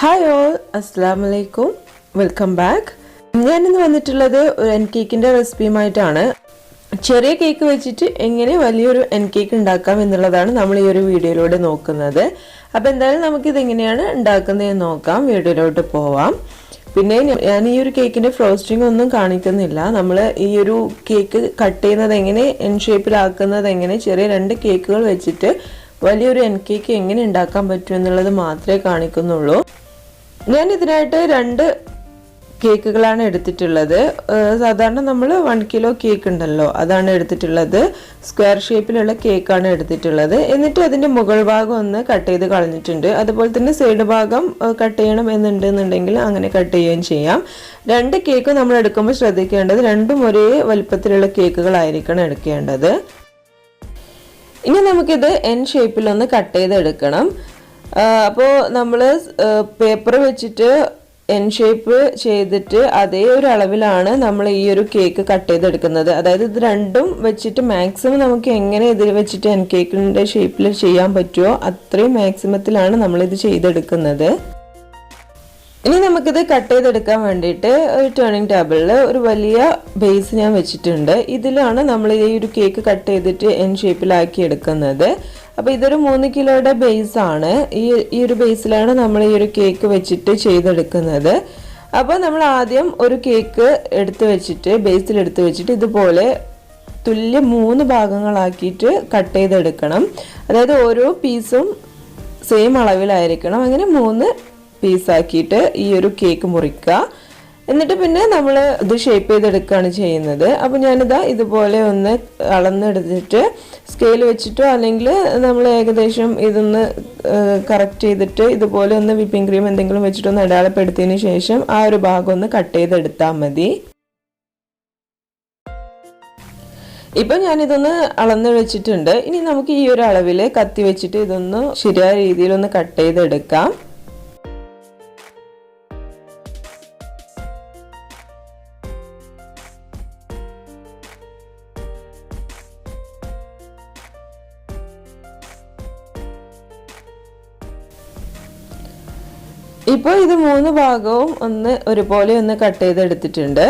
Hi all, അസ്സലാമു അലൈക്കും, welcome back. ഞാനിന്ന് വന്നിട്ടുള്ളത് ഒരു എൻ കേക്കിൻ്റെ റെസിപ്പിയുമായിട്ടാണ്. ചെറിയ കേക്ക് വെച്ചിട്ട് എങ്ങനെ വലിയൊരു എൻ കേക്ക് ഉണ്ടാക്കാം എന്നുള്ളതാണ് നമ്മൾ ഈ ഒരു വീഡിയോയിലൂടെ നോക്കുന്നത്. അപ്പോൾ എന്തായാലും നമുക്കിത് എങ്ങനെയാണ് ഉണ്ടാക്കുന്നതെന്ന് നോക്കാം. വീഡിയോയിലോട്ട് പോവാം. പിന്നെ ഞാൻ ഈ ഒരു കേക്കിൻ്റെ ഫ്രോസ്റ്റിംഗ് ഒന്നും കാണിക്കുന്നില്ല. നമ്മൾ ഈ ഒരു കേക്ക് കട്ട് ചെയ്യുന്നത് എങ്ങനെ, എൻ ഷേപ്പിലാക്കുന്നത് എങ്ങനെ, ചെറിയ 2 കേക്കുകൾ വെച്ചിട്ട് വലിയൊരു എൻ കേക്ക് എങ്ങനെ ഉണ്ടാക്കാൻ പറ്റും എന്നുള്ളത് മാത്രമേ കാണിക്കുന്നുള്ളൂ. ഞാൻ ഇതിനായിട്ട് 2 കേക്കുകളാണ് എടുത്തിട്ടുള്ളത്. സാധാരണ നമ്മൾ 1 കിലോ കേക്ക് ഉണ്ടല്ലോ, അതാണ് എടുത്തിട്ടുള്ളത്. സ്ക്വയർ ഷേപ്പിലുള്ള കേക്കാണ് എടുത്തിട്ടുള്ളത്. എന്നിട്ട് അതിൻ്റെ മുകൾ ഭാഗം ഒന്ന് കട്ട് ചെയ്ത് കളഞ്ഞിട്ടുണ്ട്. അതുപോലെ തന്നെ സൈഡ് ഭാഗം കട്ട് ചെയ്യണം എന്നുണ്ടെന്നുണ്ടെങ്കിൽ അങ്ങനെ കട്ട് ചെയ്യുകയും ചെയ്യാം. 2 കേക്ക് നമ്മൾ എടുക്കുമ്പോൾ ശ്രദ്ധിക്കേണ്ടത് രണ്ടും ഒരേ വലുപ്പത്തിലുള്ള കേക്കുകളായിരിക്കണം എടുക്കേണ്ടത്. ഇനി നമുക്കിത് എൻ ഷേപ്പിലൊന്ന് കട്ട് ചെയ്തെടുക്കണം. അപ്പോൾ നമ്മൾ പേപ്പർ വെച്ചിട്ട് എൻ ഷേപ്പ് ചെയ്തിട്ട് അതേ ഒരു അളവിലാണ് നമ്മൾ ഈ ഒരു കേക്ക് കട്ട് ചെയ്തെടുക്കുന്നത്. അതായത് ഇത് രണ്ടും വെച്ചിട്ട് മാക്സിമം നമുക്ക് എങ്ങനെ ഇതിൽ വെച്ചിട്ട് എൻ കേക്കിൻ്റെ ഷേപ്പിൽ ചെയ്യാൻ പറ്റുമോ അത്രയും മാക്സിമത്തിലാണ് നമ്മളിത് ചെയ്തെടുക്കുന്നത്. ഇനി നമുക്കിത് കട്ട് ചെയ്തെടുക്കാൻ വേണ്ടിയിട്ട് ഒരു ടേണിംഗ് ടേബിളിൽ ഒരു വലിയ ബേസ് ഞാൻ വെച്ചിട്ടുണ്ട്. ഇതിലാണ് നമ്മൾ ഈ ഒരു കേക്ക് കട്ട് ചെയ്തിട്ട് എൻ ഷേപ്പിലാക്കി എടുക്കുന്നത്. അപ്പോൾ ഇതൊരു 3 കിലോയുടെ ബേസാണ്. ഈ ഒരു ബേസിലാണ് നമ്മൾ ഈ ഒരു കേക്ക് വെച്ചിട്ട് ചെയ്തെടുക്കുന്നത്. അപ്പോൾ നമ്മൾ ആദ്യം ഒരു കേക്ക് എടുത്ത് വെച്ചിട്ട് ബേസിൽ എടുത്ത് വെച്ചിട്ട് ഇതുപോലെ തുല്യ 3 ഭാഗങ്ങളാക്കിയിട്ട് കട്ട് ചെയ്തെടുക്കണം. അതായത് ഓരോ പീസും സെയിം അളവിലായിരിക്കണം. അങ്ങനെ 3 പീസാക്കിയിട്ട് ഈ ഒരു കേക്ക് മുറിക്കുക. എന്നിട്ട് പിന്നെ നമ്മൾ ഇത് ഷേപ്പ് ചെയ്തെടുക്കുകയാണ് ചെയ്യുന്നത്. അപ്പോൾ ഞാനിതാ ഇതുപോലെ ഒന്ന് അളന്നെടുത്തിട്ട് സ്കെയിൽ വെച്ചിട്ടോ അല്ലെങ്കിൽ നമ്മൾ ഏകദേശം ഇതൊന്ന് കറക്റ്റ് ചെയ്തിട്ട് ഇതുപോലെ ഒന്ന് വിപ്പിംഗ് ക്രീം എന്തെങ്കിലും വെച്ചിട്ടൊന്ന് അടയാളപ്പെടുത്തിയതിന് ശേഷം ആ ഒരു ഭാഗം ഒന്ന് കട്ട് ചെയ്തെടുത്താൽ മതി. ഇപ്പം ഞാനിതൊന്ന് അളന്ന് വെച്ചിട്ടുണ്ട്. ഇനി നമുക്ക് ഈ ഒരു അളവിൽ കത്തി വെച്ചിട്ട് ഇതൊന്ന് ശരിയായ രീതിയിലൊന്ന് കട്ട് ചെയ്തെടുക്കാം. ഇപ്പോൾ ഇത് 3 ഭാഗവും ഒന്ന് ഒരുപോലെ ഒന്ന് കട്ട് ചെയ്തെടുത്തിട്ടുണ്ട്.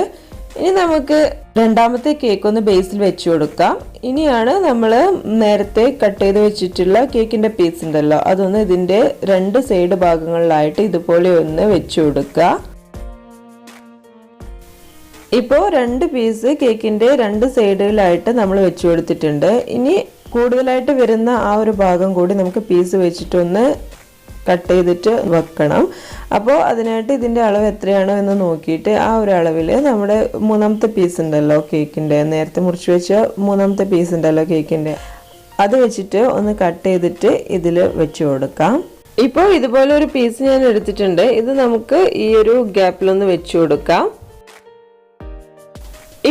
ഇനി നമുക്ക് രണ്ടാമത്തെ കേക്ക് ഒന്ന് ബേസിൽ വെച്ച് കൊടുക്കാം. ഇനിയാണ് നമ്മൾ നേരത്തെ കട്ട് ചെയ്ത് വെച്ചിട്ടുള്ള കേക്കിൻ്റെ പീസ് ഉണ്ടല്ലോ, അതൊന്ന് ഇതിൻ്റെ 2 സൈഡ് ഭാഗങ്ങളിലായിട്ട് ഇതുപോലെ ഒന്ന് വെച്ച് കൊടുക്കുക. ഇപ്പോൾ 2 പീസ് കേക്കിൻ്റെ 2 സൈഡിലായിട്ട് നമ്മൾ വെച്ച് കൊടുത്തിട്ടുണ്ട്. ഇനി കൂടുതലായിട്ട് വരുന്ന ആ ഒരു ഭാഗം കൂടി നമുക്ക് പീസ് വെച്ചിട്ടൊന്ന് കട്ട് ചെയ്തിട്ട് വെക്കണം. അപ്പോൾ അതിനായിട്ട് ഇതിൻ്റെ അളവ് എത്രയാണോ എന്ന് നോക്കിയിട്ട് ആ ഒരു അളവിൽ നമ്മുടെ 3ാമത്തെ പീസ് ഉണ്ടല്ലോ കേക്കിൻ്റെ, നേരത്തെ മുറിച്ച് വെച്ച 3ാമത്തെ പീസ് ഉണ്ടല്ലോ കേക്കിൻ്റെ, അത് വെച്ചിട്ട് ഒന്ന് കട്ട് ചെയ്തിട്ട് ഇതിൽ വെച്ച് കൊടുക്കാം. ഇപ്പോൾ ഇതുപോലെ ഒരു പീസ് ഞാൻ എടുത്തിട്ടുണ്ട്. ഇത് നമുക്ക് ഈ ഒരു ഗ്യാപ്പിലൊന്ന് വെച്ച് കൊടുക്കാം.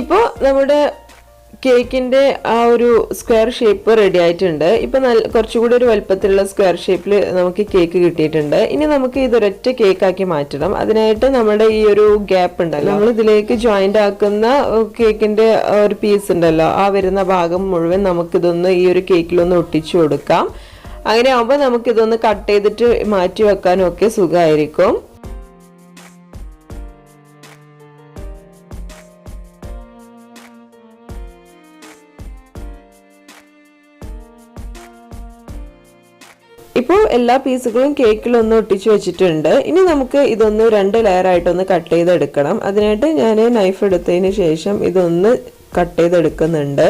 ഇപ്പോൾ നമ്മുടെ കേക്കിൻ്റെ ആ ഒരു സ്ക്വയർ ഷേപ്പ് റെഡി ആയിട്ടുണ്ട്. ഇപ്പം കുറച്ചുകൂടി ഒരു വലുപ്പത്തിലുള്ള സ്ക്വയർ ഷേപ്പിൽ നമുക്ക് കേക്ക് കിട്ടിയിട്ടുണ്ട്. ഇനി നമുക്ക് ഇതൊരൊറ്റ കേക്കാക്കി മാറ്റണം. അതിനായിട്ട് നമ്മുടെ ഈ ഒരു ഗ്യാപ്പ് ഉണ്ടല്ലോ, നമ്മൾ ഇതിലേക്ക് ജോയിൻ്റ് ആക്കുന്ന കേക്കിൻ്റെ ഒരു പീസ് ഉണ്ടല്ലോ, ആ വരുന്ന ഭാഗം മുഴുവൻ നമുക്കിതൊന്ന് ഈ ഒരു കേക്കിലൊന്ന് ഒട്ടിച്ചു കൊടുക്കാം. അങ്ങനെ ആകുമ്പോൾ നമുക്കിതൊന്ന് കട്ട് ചെയ്തിട്ട് മാറ്റി വെക്കാനും ഒക്കെ സുഖമായിരിക്കും. ഇപ്പോൾ എല്ലാ പീസുകളും കേക്കിലൊന്ന് ഒട്ടിച്ചു വെച്ചിട്ടുണ്ട്. ഇനി നമുക്ക് ഇതൊന്ന് 2 ലെയറായിട്ടൊന്ന് കട്ട് ചെയ്തെടുക്കണം. അതിനായിട്ട് ഞാൻ നൈഫ് എടുത്തതിന് ശേഷം ഇതൊന്ന് കട്ട് ചെയ്തെടുക്കുന്നുണ്ട്.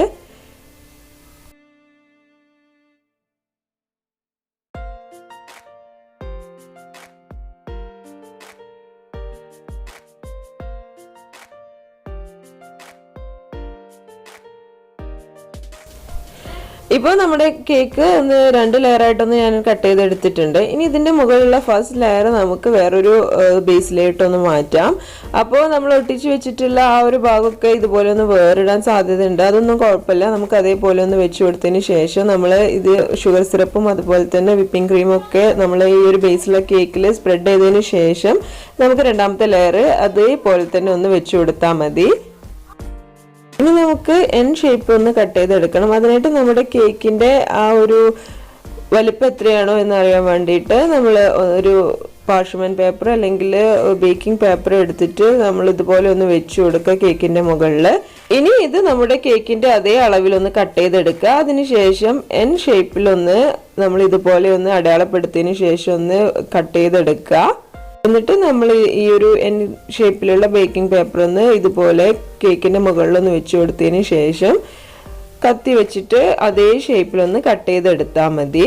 ഇപ്പോൾ നമ്മുടെ കേക്ക് ഒന്ന് 2 ലെയറായിട്ടൊന്ന് ഞാൻ കട്ട് ചെയ്തെടുത്തിട്ടുണ്ട്. ഇനി ഇതിൻ്റെ മുകളിലുള്ള ഫസ്റ്റ് ലെയർ നമുക്ക് വേറൊരു ബേസിലായിട്ടൊന്ന് മാറ്റാം. അപ്പോൾ നമ്മൾ ഒട്ടിച്ച് വെച്ചിട്ടുള്ള ആ ഒരു ഭാഗമൊക്കെ ഇതുപോലെ ഒന്ന് വേറിടാൻ സാധ്യതയുണ്ട്. അതൊന്നും കുഴപ്പമില്ല. നമുക്ക് അതേപോലെ ഒന്ന് വെച്ച് കൊടുത്തതിന് ശേഷം നമ്മൾ ഇത് ഷുഗർ സിറപ്പും അതുപോലെ തന്നെ വിപ്പിംഗ് ക്രീമും ഒക്കെ നമ്മൾ ഈ ഒരു ബേസിലെ കേക്കിൽ സ്പ്രെഡ് ചെയ്തതിന് ശേഷം നമുക്ക് 2ാമത്തെ ലെയർ അതേപോലെ തന്നെ ഒന്ന് വെച്ച് കൊടുത്താൽ മതി. ഇനി നമുക്ക് എൻ ഷേപ്പ് ഒന്ന് കട്ട് ചെയ്തെടുക്കണം. അതിനായിട്ട് നമ്മുടെ കേക്കിൻ്റെ ആ ഒരു വലിപ്പം എത്രയാണോ എന്നറിയാൻ വേണ്ടിയിട്ട് നമ്മൾ ഒരു പാർച്ച്മെന്റ് പേപ്പർ അല്ലെങ്കിൽ ബേക്കിംഗ് പേപ്പർ എടുത്തിട്ട് നമ്മൾ ഇതുപോലെ ഒന്ന് വെച്ച് കൊടുക്കുക കേക്കിന്റെ മുകളിൽ. ഇനി ഇത് നമ്മുടെ കേക്കിന്റെ അതേ അളവിലൊന്ന് കട്ട് ചെയ്തെടുക്കുക. അതിനുശേഷം എൻ ഷേപ്പിലൊന്ന് നമ്മൾ ഇതുപോലെ ഒന്ന് അടയാളപ്പെടുത്തിയതിന് ശേഷം ഒന്ന് കട്ട് ചെയ്തെടുക്കുക. എന്നിട്ട് നമ്മൾ ഈ ഒരു എൻ ഷേപ്പിലുള്ള ബേക്കിംഗ് പേപ്പർ ഒന്ന് ഇതുപോലെ കേക്കിന്റെ മുകളിലൊന്ന് വെച്ച് കൊടുത്തതിന് ശേഷം കത്തി വെച്ചിട്ട് അതേ ഷേപ്പിലൊന്ന് കട്ട് ചെയ്തെടുത്താൽ മതി.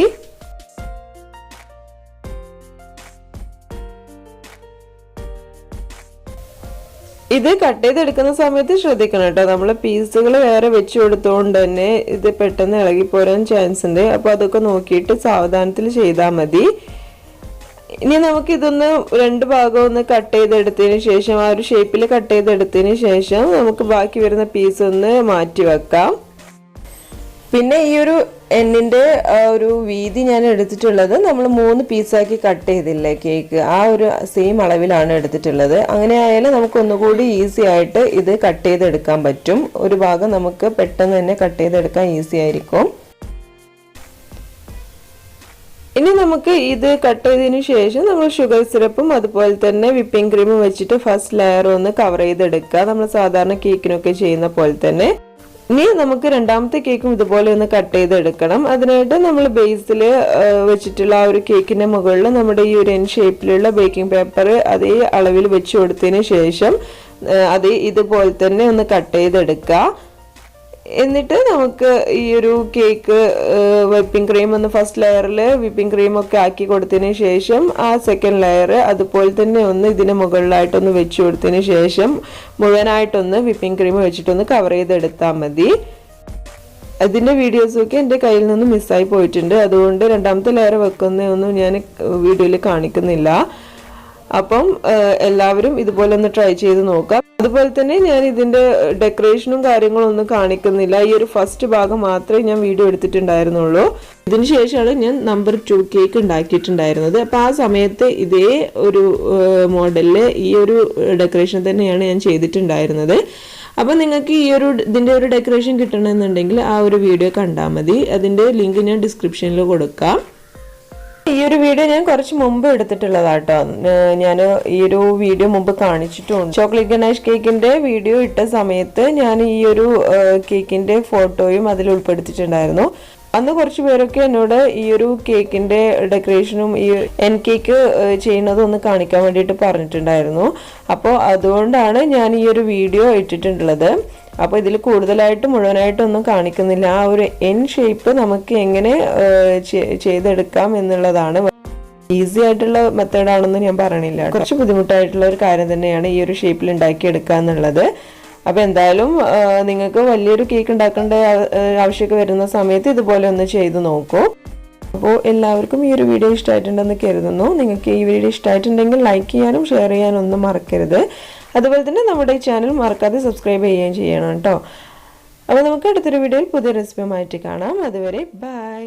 ഇത് കട്ട് ചെയ്തെടുക്കുന്ന സമയത്ത് ശ്രദ്ധിക്കണം കേട്ടോ, നമ്മൾ പീസുകൾ വേറെ വെച്ച് കൊടുത്തോണ്ട് തന്നെ ഇത് പെട്ടെന്ന് ഇളകി പോരാൻ ചാൻസ് ഉണ്ട്. അപ്പൊ അതൊക്കെ നോക്കിയിട്ട് സാവധാനത്തിൽ ചെയ്താൽ മതി. ഇനി നമുക്ക് ഇതൊന്ന് രണ്ട് ഭാഗം ഒന്ന് കട്ട് ചെയ്തെടുത്തതിന് ശേഷം ആ ഒരു ഷേപ്പിൽ കട്ട് ചെയ്തെടുത്തതിന് ശേഷം നമുക്ക് ബാക്കി വരുന്ന പീസ് ഒന്ന് മാറ്റി വെക്കാം. പിന്നെ ഈ ഒരു എണ്ണിന്റെ ഒരു വീതി ഞാൻ എടുത്തിട്ടുള്ളത് നമ്മൾ 3 പീസാക്കി കട്ട് ചെയ്തില്ലേ കേക്ക്, ആ ഒരു സെയിം അളവിലാണ് എടുത്തിട്ടുള്ളത്. അങ്ങനെ ആയാലും നമുക്ക് ഒന്നുകൂടി ഈസി ആയിട്ട് ഇത് കട്ട് ചെയ്തെടുക്കാൻ പറ്റും. ഒരു ഭാഗം നമുക്ക് പെട്ടെന്ന് തന്നെ കട്ട് ചെയ്തെടുക്കാൻ ഈസി ആയിരിക്കും. ഇനി നമുക്ക് ഇത് കട്ട് ചെയ്തതിനു ശേഷം നമ്മൾ ഷുഗർ സിറപ്പും അതുപോലെ തന്നെ വിപ്പിംഗ് ക്രീമും വെച്ചിട്ട് ഫസ്റ്റ് ലെയർ ഒന്ന് കവർ ചെയ്തെടുക്കുക, നമ്മൾ സാധാരണ കേക്കിനൊക്കെ ചെയ്യുന്ന പോലെ തന്നെ. ഇനി നമുക്ക് രണ്ടാമത്തെ കേക്കും ഇതുപോലെ ഒന്ന് കട്ട് ചെയ്തെടുക്കണം. അതിനായിട്ട് നമ്മൾ ബേസിൽ വെച്ചിട്ടുള്ള ആ ഒരു കേക്കിന്റെ മുകളിൽ നമ്മുടെ ഈ ഒരു എൻ ഷേപ്പിലുള്ള ബേക്കിംഗ് പേപ്പർ അതേ അളവിൽ വെച്ച് കൊടുത്തതിന് ശേഷം അത് ഇതുപോലെ തന്നെ ഒന്ന് കട്ട് ചെയ്തെടുക്കുക. എന്നിട്ട് നമുക്ക് ഈ ഒരു കേക്ക് വിപ്പിംഗ് ക്രീം ഒന്ന് ഫസ്റ്റ് ലെയറിൽ വിപ്പിംഗ് ക്രീം ഒക്കെ ആക്കി കൊടുത്തതിന് ശേഷം ആ സെക്കൻഡ് ലെയർ അതുപോലെ തന്നെ ഒന്ന് ഇതിന് മുകളിലായിട്ടൊന്ന് വെച്ച് കൊടുത്തതിന് ശേഷം മുഴുവനായിട്ടൊന്ന് വിപ്പിംഗ് ക്രീം വെച്ചിട്ടൊന്ന് കവർ ചെയ്തെടുത്താൽ മതി. അതിന്റെ വീഡിയോസൊക്കെ എൻ്റെ കയ്യിൽ നിന്ന് മിസ്സായി പോയിട്ടുണ്ട്, അതുകൊണ്ട് രണ്ടാമത്തെ ലെയർ വെക്കുന്നതൊന്നും ഞാൻ വീഡിയോയിൽ കാണിക്കുന്നില്ല. അപ്പം എല്ലാവരും ഇതുപോലെ ഒന്ന് ട്രൈ ചെയ്ത് നോക്കാം. അതുപോലെ തന്നെ ഞാൻ ഇതിന്റെ ഡെക്കറേഷനും കാര്യങ്ങളും ഒന്നും കാണിക്കുന്നില്ല, ഈ ഒരു ഫസ്റ്റ് ഭാഗം മാത്രമേ ഞാൻ വീഡിയോ എടുത്തിട്ടുണ്ടായിരുന്നുള്ളൂ. ഇതിന് ശേഷമാണ് ഞാൻ നമ്പർ 2 കേക്ക് ഉണ്ടാക്കിയിട്ടുണ്ടായിരുന്നത്. അപ്പൊ ആ സമയത്ത് ഇതേ ഒരു മോഡലില് ഈ ഒരു ഡെക്കറേഷൻ തന്നെയാണ് ഞാൻ ചെയ്തിട്ടുണ്ടായിരുന്നത്. അപ്പൊ നിങ്ങൾക്ക് ഇതിന്റെ ഒരു ഡെക്കറേഷൻ കിട്ടണമെന്നുണ്ടെങ്കിൽ ആ ഒരു വീഡിയോ കണ്ടാൽ മതി. അതിന്റെ ലിങ്ക് ഞാൻ ഡിസ്ക്രിപ്ഷനിൽ കൊടുക്കാം. ഈ ഒരു വീഡിയോ ഞാൻ കുറച്ച് മുമ്പ് എടുത്തിട്ടുള്ളതാട്ടോ. ഞാൻ ഈ ഒരു വീഡിയോ മുമ്പ് കാണിച്ചിട്ടുണ്ട്. ചോക്ലേറ്റ് ഗനാഷ് കേക്കിന്റെ വീഡിയോ ഇട്ട സമയത്ത് ഞാൻ ഈ ഒരു കേക്കിന്റെ ഫോട്ടോയും അതിൽ ഉൾപ്പെടുത്തിയിട്ടുണ്ടായിരുന്നു. അന്ന് കുറച്ച് പേരൊക്കെ എന്നോട് ഈ ഒരു കേക്കിന്റെ ഡെക്കറേഷനും ഈ എൻ കേക്ക് ചെയ്യുന്നതും ഒന്ന് കാണിക്കാൻ വേണ്ടിയിട്ട് പറഞ്ഞിട്ടുണ്ടായിരുന്നു. അപ്പോൾ അതുകൊണ്ടാണ് ഞാൻ ഈ ഒരു വീഡിയോ ഇട്ടിട്ടുള്ളത്. അപ്പോൾ ഇതിൽ കൂടുതലായിട്ട് മുഴുവനായിട്ടൊന്നും കാണിക്കുന്നില്ല. ആ ഒരു എൻ ഷേപ്പ് നമുക്ക് എങ്ങനെ ചെയ്തെടുക്കാം എന്നുള്ളതാണ്. ഈസി ആയിട്ടുള്ള മെത്തേഡാണെന്ന് ഞാൻ പറയണില്ല, കുറച്ച് ബുദ്ധിമുട്ടായിട്ടുള്ള ഒരു കാര്യം തന്നെയാണ് ഈ ഒരു ഷേപ്പിൽ ഉണ്ടാക്കിയെടുക്കുക എന്നുള്ളത്. അപ്പോൾ എന്തായാലും നിങ്ങൾക്ക് വലിയൊരു കേക്ക് ഉണ്ടാക്കേണ്ട ആവശ്യമൊക്കെ വരുന്ന സമയത്ത് ഇതുപോലെ ഒന്ന് ചെയ്ത് നോക്കൂ. അപ്പോൾ എല്ലാവർക്കും ഈ ഒരു വീഡിയോ ഇഷ്ടമായിട്ടുണ്ടെന്ന് കരുതുന്നു. നിങ്ങൾക്ക് ഈ വീഡിയോ ഇഷ്ടമായിട്ടുണ്ടെങ്കിൽ ലൈക്ക് ചെയ്യാനും ഷെയർ ചെയ്യാനും ഒന്നും മറക്കരുത്. അതുപോലെ തന്നെ നമ്മുടെ ഈ ചാനൽ മറക്കാതെ സബ്സ്ക്രൈബ് ചെയ്യുകയും ചെയ്യണം കേട്ടോ. അപ്പോൾ നമുക്ക് അടുത്തൊരു വീഡിയോയിൽ പുതിയ റെസിപ്പിയുമായിട്ട് കാണാം. അതുവരെ ബൈ.